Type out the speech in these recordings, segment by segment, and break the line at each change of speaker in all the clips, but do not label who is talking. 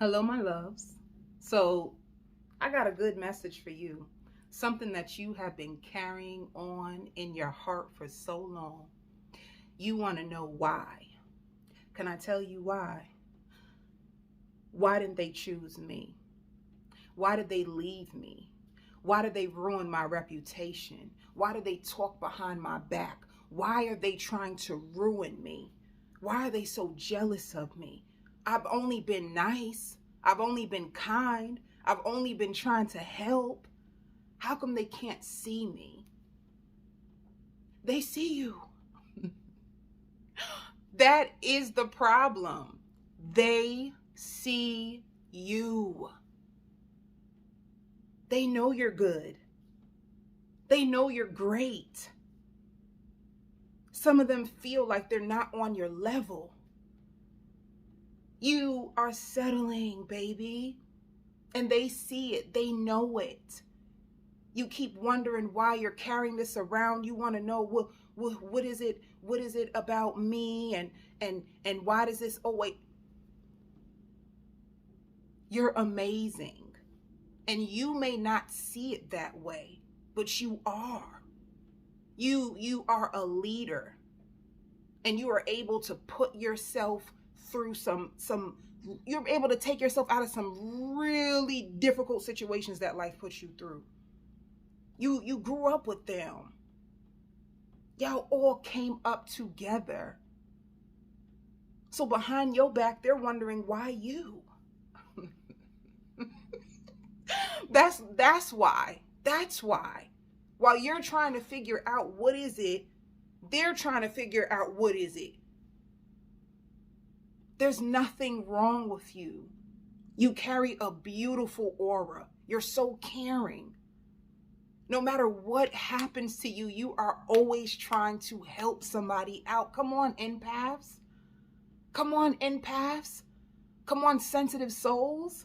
Hello, my loves. So, I got a good message for you. Something that you have been carrying on in your heart for so long. You want to know why. Can I tell you why? Why didn't they choose me? Why did they leave me? Why did they ruin my reputation? Why did they talk behind my back? Why are they trying to ruin me? Why are they so jealous of me? I've only been nice. I've only been kind. I've only been trying to help. How come they can't see me? They see you. That is the problem. They see you. They know you're good. They know you're great. Some of them feel like they're not on your level. You are settling, baby. And they see it. They know it. You keep wondering why you're carrying this around. You want to know what is it? What is it about me? And why does this? Oh wait, you're amazing, and you may not see it that way, but you are. You are a leader, and you are able to put yourself through some. You're able to take yourself out of some really difficult situations that life puts you through. You grew up with them. Y'all all came up together. So behind your back, they're wondering why you. That's why. That's why. While you're trying to figure out what is it, they're trying to figure out what is it. There's nothing wrong with you. You carry a beautiful aura. You're so caring. No matter what happens to you, you are always trying to help somebody out. Come on, empaths. Come on, empaths. Come on, sensitive souls.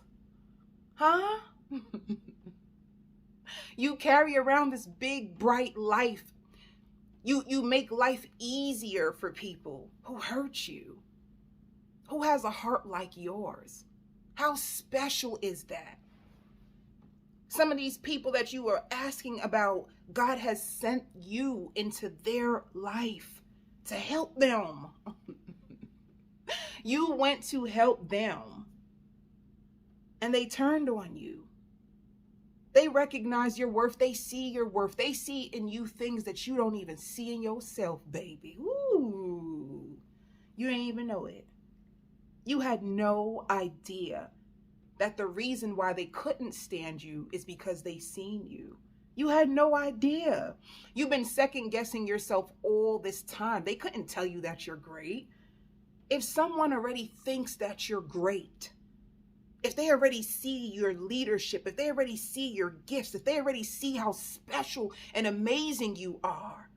Huh? You carry around this big, bright life. You make life easier for people who hurt you, who has a heart like yours. How special is that? Some of these people that you are asking about, God has sent you into their life to help them. You went to help them, and they turned on you. They recognize your worth. They see your worth. They see in you things that you don't even see in yourself, baby. Ooh, you didn't even know it. You had no idea that the reason why they couldn't stand you is because they seen you. You had no idea. You've been second guessing yourself all this time. They couldn't tell you that you're great. If someone already thinks that you're great, if they already see your leadership, if they already see your gifts, if they already see how special and amazing you are,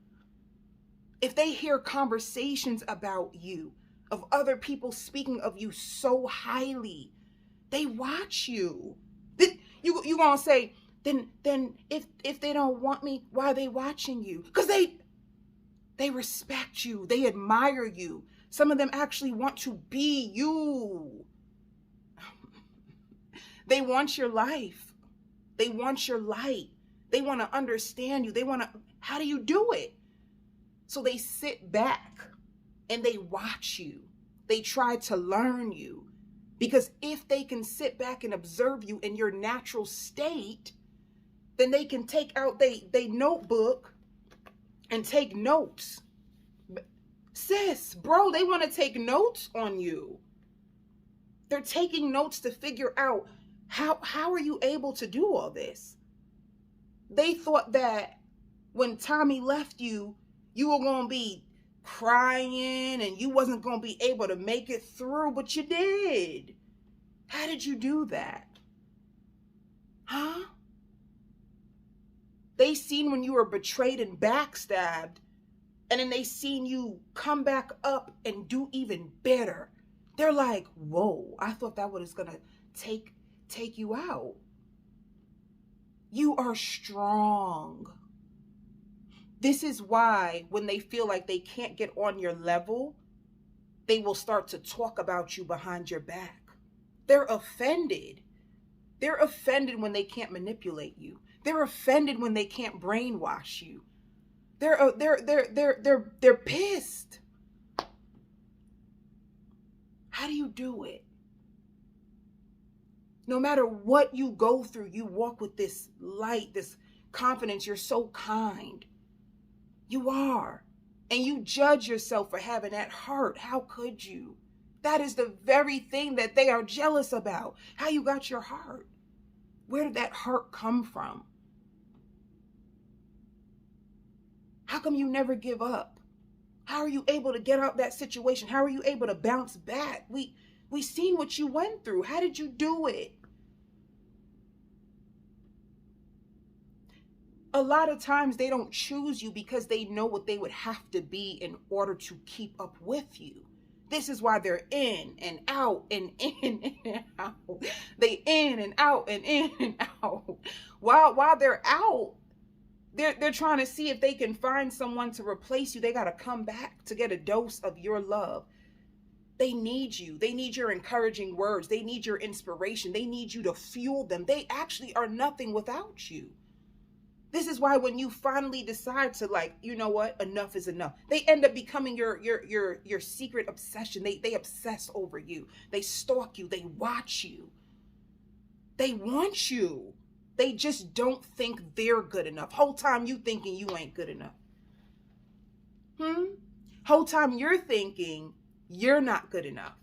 if they hear conversations about you, of other people speaking of you so highly, they watch you. You gonna say, then if they don't want me, why are they watching you? Because they respect you, they admire you. Some of them actually want to be you. They want your life. They want your light. They want to understand you. They want to, how do you do it? So they sit back and they watch you. They try to learn you. Because if they can sit back and observe you in your natural state, then they can take out they notebook and take notes. Sis, bro, they want to take notes on you. They're taking notes to figure out how are you able to do all this? They thought that when Tommy left you, you were going to be crying and you wasn't going to be able to make it through, but you did. How did you do that? Huh? They seen when you were betrayed and backstabbed, and then they seen you come back up and do even better. They're like, whoa, I thought that was going to take you out. You are strong. This is why when they feel like they can't get on your level, they will start to talk about you behind your back. They're offended. They're offended when they can't manipulate you. They're offended when they can't brainwash you. They're pissed. How do you do it? No matter what you go through, you walk with this light, this confidence. You're so kind. You are. And you judge yourself for having that heart. How could you? That is the very thing that they are jealous about. How you got your heart. Where did that heart come from? How come you never give up? How are you able to get out that situation? How are you able to bounce back? We seen what you went through. How did you do it? A lot of times they don't choose you because they know what they would have to be in order to keep up with you. This is why they're in and out and in and out. They in and out and in and out. While they're out, they're trying to see if they can find someone to replace you. They got to come back to get a dose of your love. They need you. They need your encouraging words. They need your inspiration. They need you to fuel them. They actually are nothing without you. This is why when you finally decide to, like, you know what, enough is enough, they end up becoming your secret obsession. They obsess over you. They stalk you. They watch you. They want you. They just don't think they're good enough. Whole time you thinking you ain't good enough. Whole time you're thinking you're not good enough.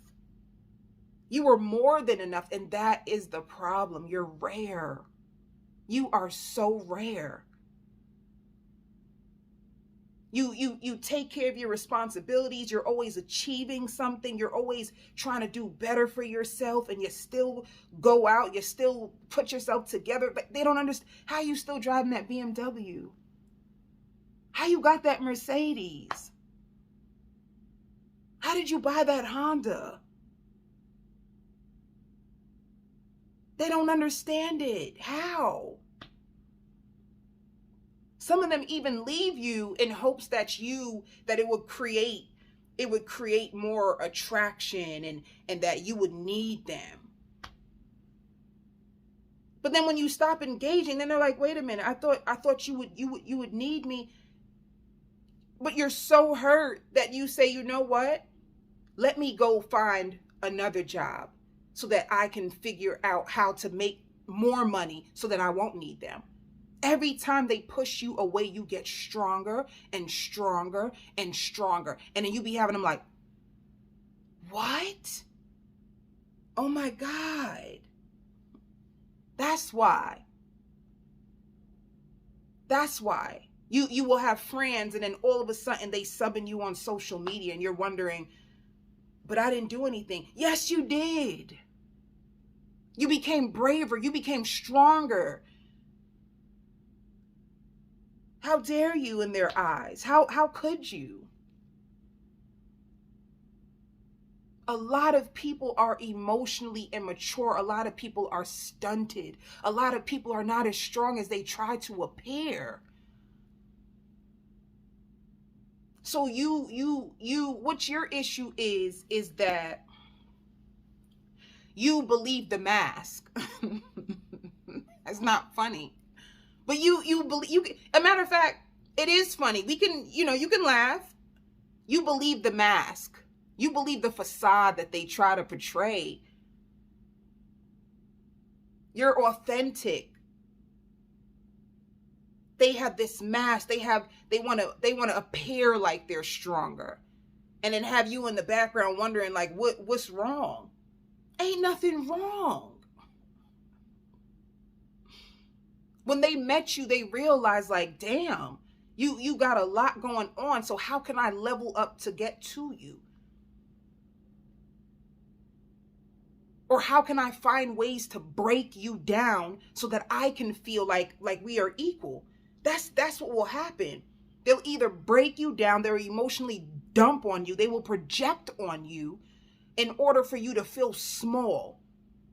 You are more than enough, and that is the problem. You're rare. You are so rare. You take care of your responsibilities. You're always achieving something. You're always trying to do better for yourself, and you still go out. You still put yourself together. But they don't understand how you still driving that BMW. How you got that Mercedes. How did you buy that Honda? They don't understand it. How? Some of them even leave you in hopes that it would create more attraction and that you would need them. But then when you stop engaging, then they're like, wait a minute, I thought you would need me. But you're so hurt that you say, you know what? Let me go find another job so that I can figure out how to make more money so that I won't need them. Every time they push you away, you get stronger and stronger and stronger. And then you be having them like, what? Oh my God. That's why. That's why. You will have friends, and then all of a sudden they subbing you on social media and you're wondering, but I didn't do anything. Yes, you did. You became braver. You became stronger. How dare you in their eyes? How could you? A lot of people are emotionally immature. A lot of people are stunted. A lot of people are not as strong as they try to appear. So what your issue is that you believe the mask. That's not funny. But you believe, a matter of fact, it is funny. We can, you can laugh. You believe the mask. You believe the facade that they try to portray. You're authentic. They have this mask. They want to appear like they're stronger. And then have you in the background wondering like, what's wrong? Ain't nothing wrong. When they met you, they realized like, damn, you got a lot going on. So how can I level up to get to you? Or how can I find ways to break you down so that I can feel like we are equal? That's what will happen. They'll either break you down, they'll emotionally dump on you, they will project on you in order for you to feel small.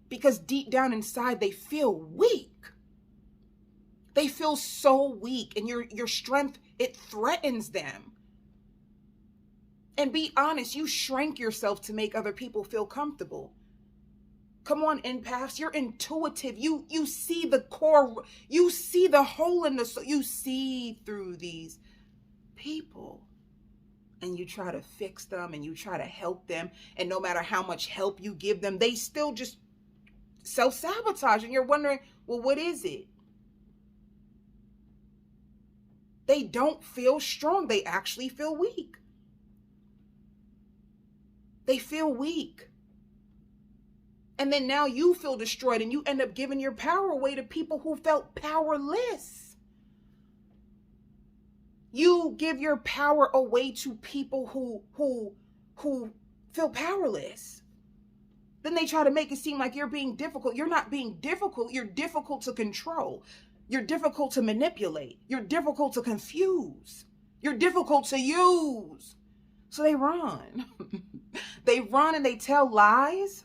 Because deep down inside, they feel weak. They feel so weak, and your strength, it threatens them. And be honest, you shrank yourself to make other people feel comfortable. Come on, empaths, you're intuitive. You see the core, you see the hole in the soul, you see through these people. And you try to fix them and you try to help them. And no matter how much help you give them, they still just self-sabotage. And you're wondering, well, what is it? They don't feel strong. They actually feel weak. They feel weak. And then now you feel destroyed and you end up giving your power away to people who felt powerless. You give your power away to people who feel powerless. Then they try to make it seem like you're being difficult. You're not being difficult. You're difficult to control. You're difficult to manipulate. You're difficult to confuse. You're difficult to use. So they run. They run and they tell lies.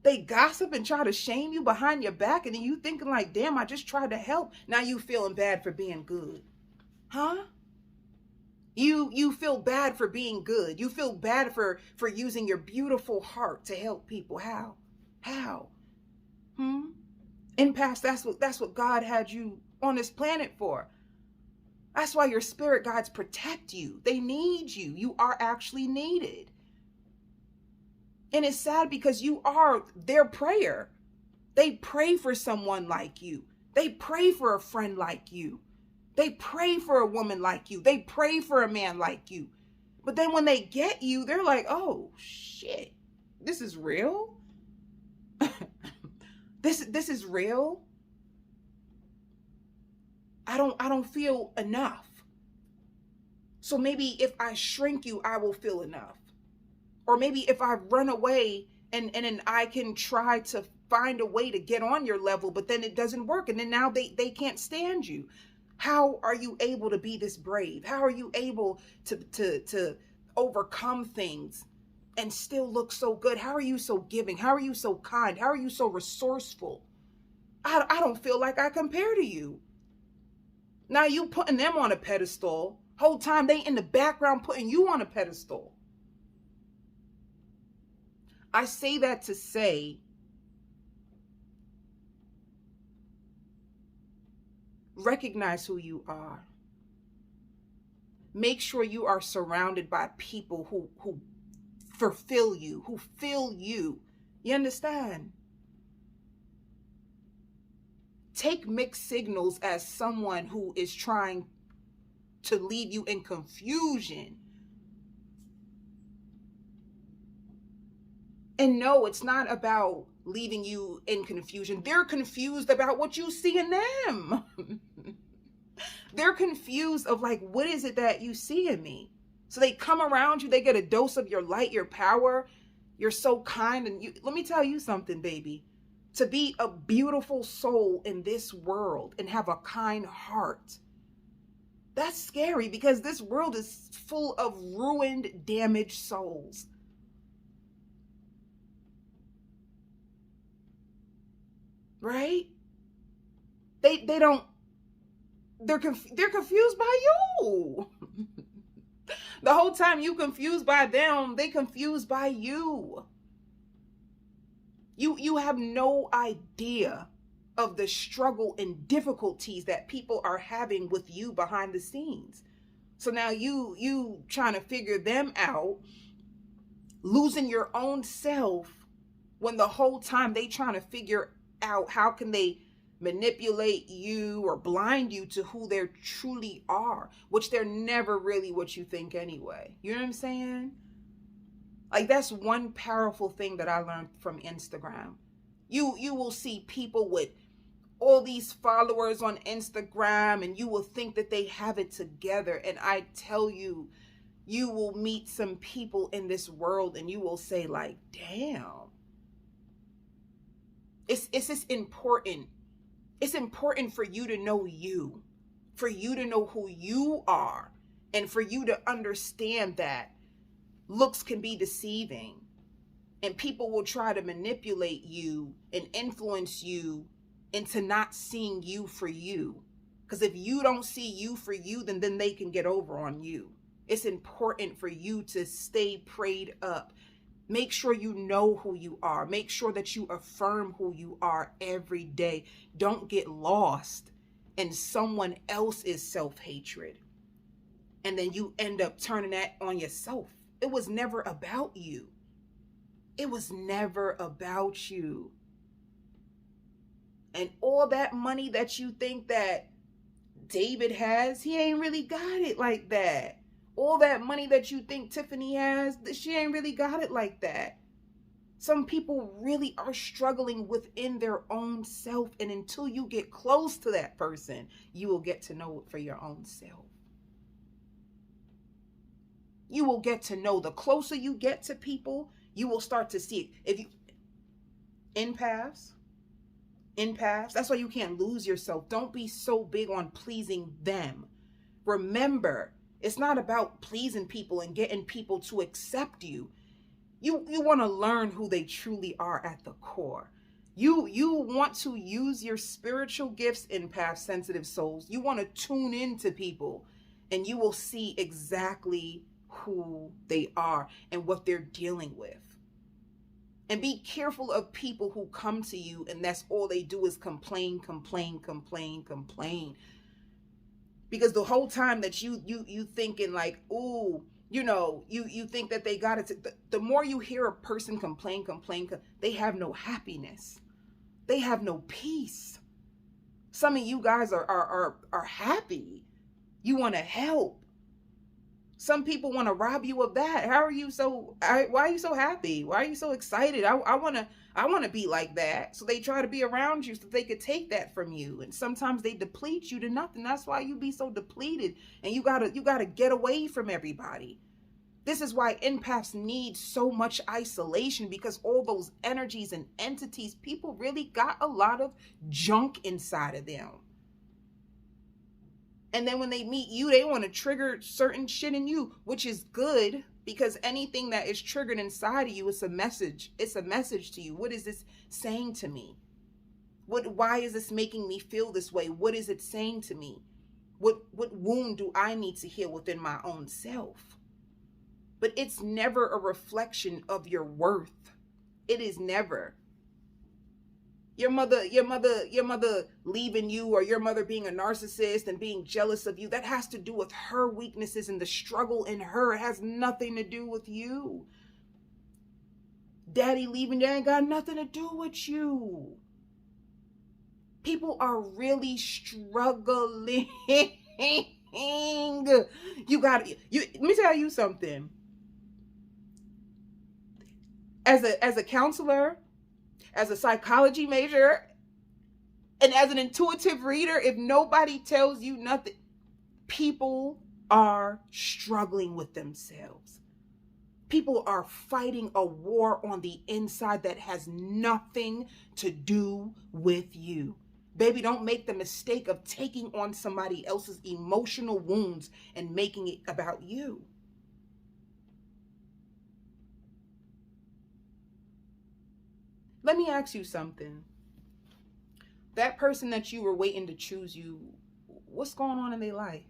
They gossip and try to shame you behind your back. And then you thinking like, damn, I just tried to help. Now you feeling bad for being good. Huh? You feel bad for being good. You feel bad for using your beautiful heart to help people. How? Empaths, that's what God had you on this planet for. That's why your spirit guides protect you. They need you. You are actually needed. And it's sad because you are their prayer. They pray for someone like you. They pray for a friend like you. They pray for a woman like you. They pray for a man like you. But then when they get you, they're like, oh, shit, this is real? This is real? I don't feel enough. So maybe if I shrink you, I will feel enough. Or maybe if I run away and then I can try to find a way to get on your level, but then it doesn't work. And then now they can't stand you. How are you able to be this brave? How are you able to overcome things and still look so good? How are you so giving? How are you so kind? How are you so resourceful? I don't feel like I compare to you. Now you putting them on a pedestal. Whole time they in the background putting you on a pedestal. I say that to say, recognize who you are. Make sure you are surrounded by people who fulfill you, who feel you. You understand? Take mixed signals as someone who is trying to leave you in confusion. And no, it's not about leaving you in confusion. They're confused about what you see in them. They're confused of like, what is it that you see in me? So they come around you, they get a dose of your light, your power. You're so kind. And let me tell you something, baby. To be a beautiful soul in this world and have a kind heart, that's scary because this world is full of ruined, damaged souls. Right? They're confused by you. The whole time you confused by them, they confused by you. You have no idea of the struggle and difficulties that people are having with you behind the scenes. So now you trying to figure them out, losing your own self when the whole time they trying to figure out how can they manipulate you or blind you to who they truly are, which they're never really what you think anyway. You know what I'm saying? Like, that's one powerful thing that I learned from Instagram. You will see people with all these followers on Instagram and you will think that they have it together. And I tell you, you will meet some people in this world and you will say like, damn. It's just important. It's important for you to know you, for you to know who you are, and for you to understand that looks can be deceiving and people will try to manipulate you and influence you into not seeing you for you. Because if you don't see you for you, then they can get over on you. It's important for you to stay prayed up Make sure you know who you are. Make sure that you affirm who you are every day. Don't get lost in someone else's self-hatred. And then you end up turning that on yourself. It was never about you. It was never about you. And all that money that you think that David has, he ain't really got it like that. All that money that you think Tiffany has, she ain't really got it like that. Some people really are struggling within their own self. And until you get close to that person, you will get to know it for your own self. You will get to know. The closer you get to people, you will start to see it. If you empaths, that's why you can't lose yourself. Don't be so big on pleasing them. Remember, it's not about pleasing people and getting people to accept you. You want to learn who they truly are at the core. You want to use your spiritual gifts, empath, sensitive souls. You want to tune into people, and you will see exactly who they are and what they're dealing with. And be careful of people who come to you and that's all they do is complain. Because the whole time that you thinking like, ooh, you think that they got it. The more you hear a person complain, they have no happiness. They have no peace. Some of you guys are happy. You want to help. Some people want to rob you of that. Why are you so happy? Why are you so excited? I want to be like that. So they try to be around you so they could take that from you. And sometimes they deplete you to nothing. That's why you be so depleted. And you gotta get away from everybody. This is why empaths need so much isolation, because all those energies and entities, people really got a lot of junk inside of them. And then when they meet you, they want to trigger certain shit in you, which is good, because anything that is triggered inside of you is a message. It's a message to you. What is this saying to me? Why is this making me feel this way? What is it saying to me? What wound do I need to heal within my own self? But it's never a reflection of your worth. It is never. Your mother leaving you, or your mother being a narcissist and being jealous of you, that has to do with her weaknesses and the struggle in her. It has nothing to do with you. Daddy leaving, that ain't got nothing to do with you. People are really struggling. Let me tell you something. As a counselor, as a psychology major, and as an intuitive reader, if nobody tells you nothing, people are struggling with themselves. People are fighting a war on the inside that has nothing to do with you. Baby, don't make the mistake of taking on somebody else's emotional wounds and making it about you. Let me ask you something. That person that you were waiting to choose you, what's going on in their life?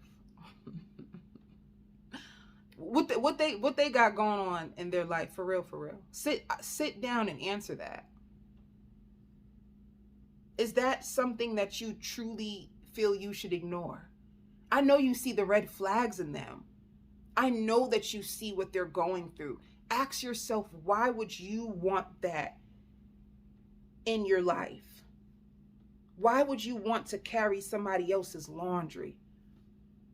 What they got going on in their life, for real? Sit down and answer that. Is that something that you truly feel you should ignore? I know you see the red flags in them. I know that you see what they're going through. Ask yourself, why would you want that in your life? Why would you want to carry somebody else's laundry?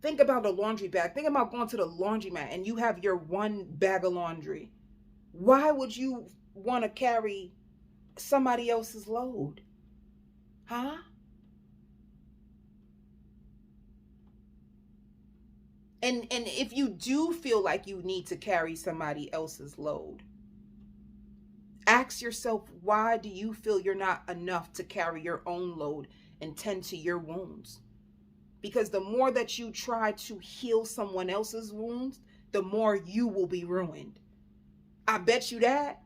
Think about a laundry bag. Think about going to the laundromat and you have your one bag of laundry. Why would you want to carry somebody else's load? Huh? And if you do feel like you need to carry somebody else's load, ask yourself, why do you feel you're not enough to carry your own load and tend to your wounds? Because the more that you try to heal someone else's wounds, the more you will be ruined. I bet you that.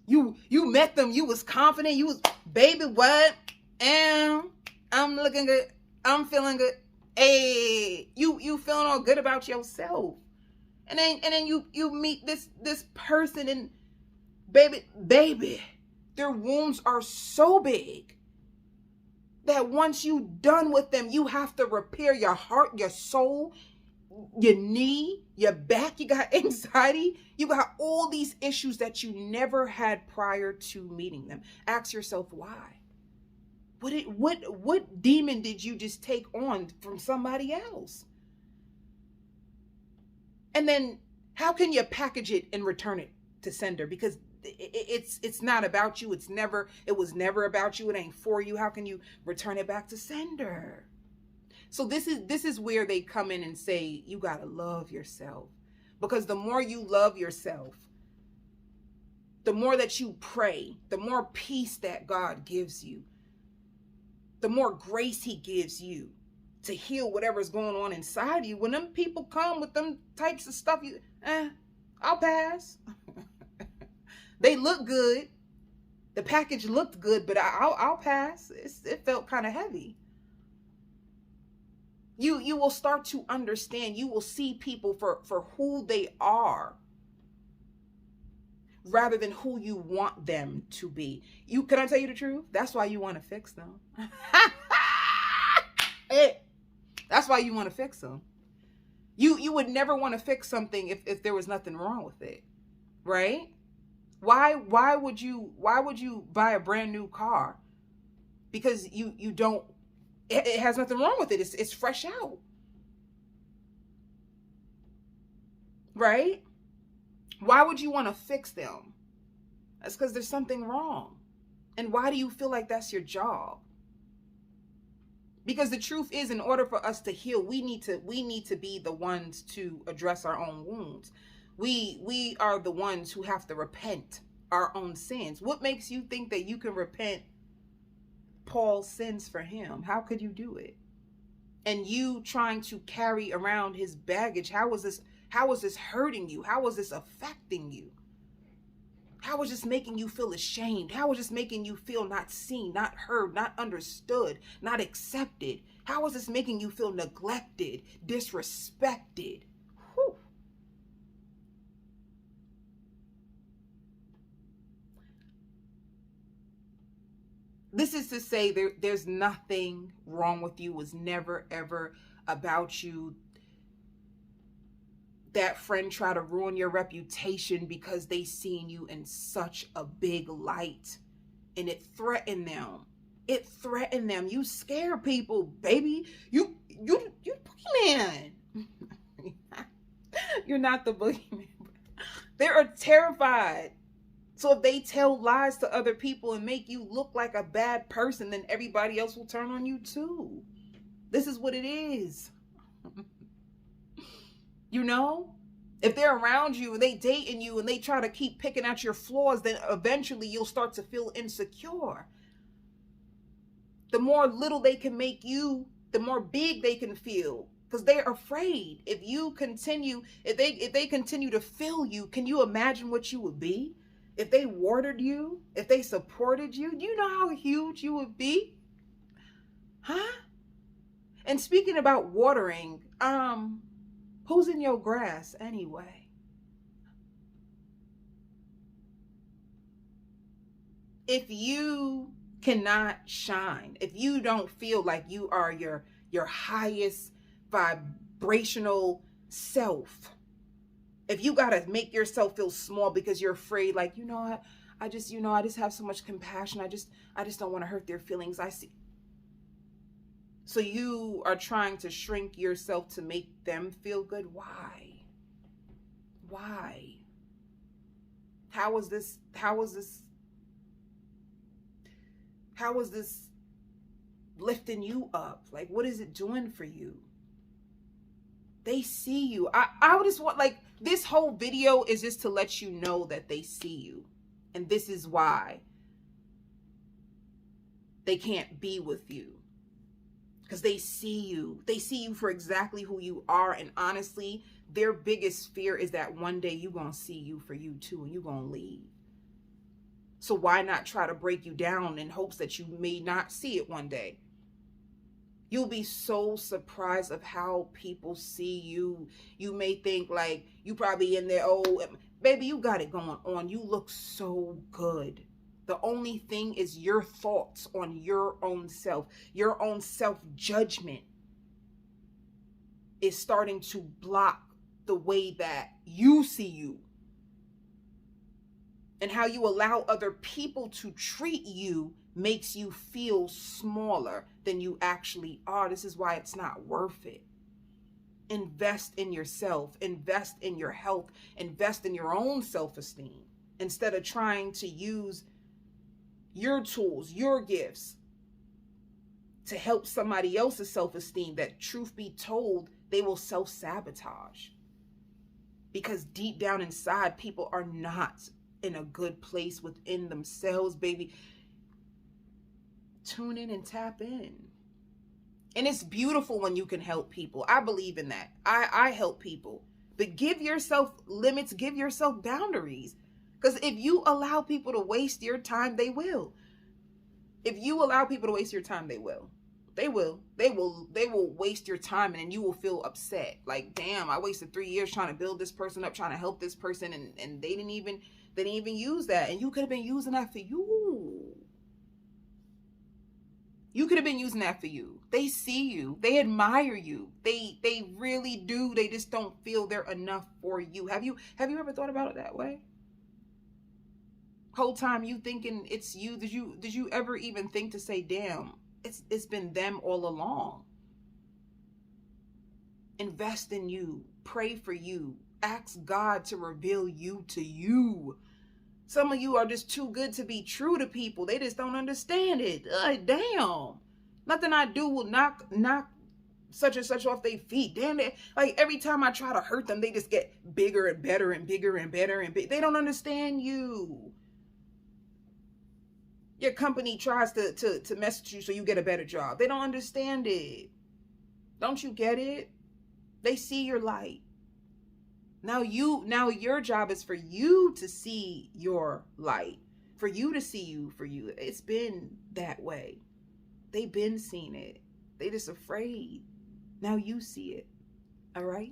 You met them, you was confident, you was, baby, what? And I'm looking good, I'm feeling good. Hey, you feeling all good about yourself. And then you meet this person, and Baby, their wounds are so big that once you done with them, you have to repair your heart, your soul, your knee, your back. You got anxiety. You got all these issues that you never had prior to meeting them. Ask yourself why. What demon did you just take on from somebody else? And then how can you package it and return it to sender? Because it's not about you. It was never about you. It ain't for you. How can you return it back to sender? So this is where they come in and say, you got to love yourself. Because the more you love yourself, the more that you pray, the more peace that God gives you, the more grace he gives you to heal whatever's going on inside you. When them people come with them types of stuff, I'll pass. They look good. The package looked good, but I'll pass. It felt kind of heavy. You will start to understand. You will see people for who they are rather than who you want them to be. Can I tell you the truth? That's why you want to fix them. That's why you want to fix them. You would never want to fix something if there was nothing wrong with it, right? Why would you buy a brand new car? Because you don't. It has nothing wrong with it. It's fresh out, right? Why would you want to fix them? That's because there's something wrong. And why do you feel like that's your job? Because the truth is, in order for us to heal, we need to be the ones to address our own wounds. We are the ones who have to repent our own sins. What makes you think that you can repent Paul's sins for him? How could you do it? And you trying to carry around his baggage, how is this hurting you? How is this affecting you? How is this making you feel ashamed? How is this making you feel not seen, not heard, not understood, not accepted? How is this making you feel neglected, disrespected? Whew. This is to say there's nothing wrong with you. It was never, ever about you. That friend try to ruin your reputation because they seen you in such a big light, and it threatened them. It threatened them. You scare people, baby. You boogeyman. You're not the boogeyman. They are terrified. So if they tell lies to other people and make you look like a bad person, then everybody else will turn on you too. This is what it is. You know, if they're around you and they dating you and they try to keep picking at your flaws, then eventually you'll start to feel insecure. The more little they can make you, the more big they can feel, because they're afraid. If they continue to fill you, can you imagine what you would be? If they watered you, if they supported you, do you know how huge you would be? Huh? And speaking about watering, who's in your grass anyway? If you cannot shine, if you don't feel like you are your highest vibrational self, if you got to make yourself feel small because you're afraid, like, I just have so much compassion. I just don't want to hurt their feelings. I see. So you are trying to shrink yourself to make them feel good. Why? How is this lifting you up? Like, what is it doing for you? They see you. I would just want, like, this whole video is just to let you know that they see you. And this is why they can't be with you. Because they see you. They see you for exactly who you are. And honestly, their biggest fear is that one day you're going to see you for you too, and you're going to leave. So why not try to break you down in hopes that you may not see it one day? You'll be so surprised of how people see you. You may think like you probably in there, Baby, you got it going on. You look so good. The only thing is your thoughts on your own self. Your own self-judgment is starting to block the way that you see you. And how you allow other people to treat you makes you feel smaller than you actually are. This is why it's not worth it. Invest in yourself, invest in your health, invest in your own self-esteem instead of trying to use your tools, your gifts to help somebody else's self-esteem that, truth be told, they will self-sabotage. Because deep down inside, people are not in a good place within themselves, baby. Tune in and tap in. And it's beautiful when you can help people. I believe in that. I help people. But give yourself limits, give yourself boundaries. Because if you allow people to waste your time, they will. If you allow people to waste your time, they will. They will waste your time, and then you will feel upset. Like, damn, I wasted 3 years trying to build this person up, trying to help this person, and they didn't even use that. And you could have been using that for you. You could have been using that for you. They see you. They admire you. They really do. They just don't feel they're enough for you. Have you ever thought about it that way? Whole time you thinking it's you. Did you ever even think to say, damn, it's been them all along? Invest in you. Pray for you. Ask God to reveal you to you. Some of you are just too good to be true to people. They just don't understand it. Damn. Nothing I do will knock such and such off their feet. Damn it. Like, every time I try to hurt them, they just get bigger and better and bigger and better and big. They don't understand you. Your company tries to mess with you so you get a better job. They don't understand it. Don't you get it? They see your light. Now your job is for you to see your light, for you to see you for you. It's been that way. They've been seeing it. They just afraid. Now you see it. All right?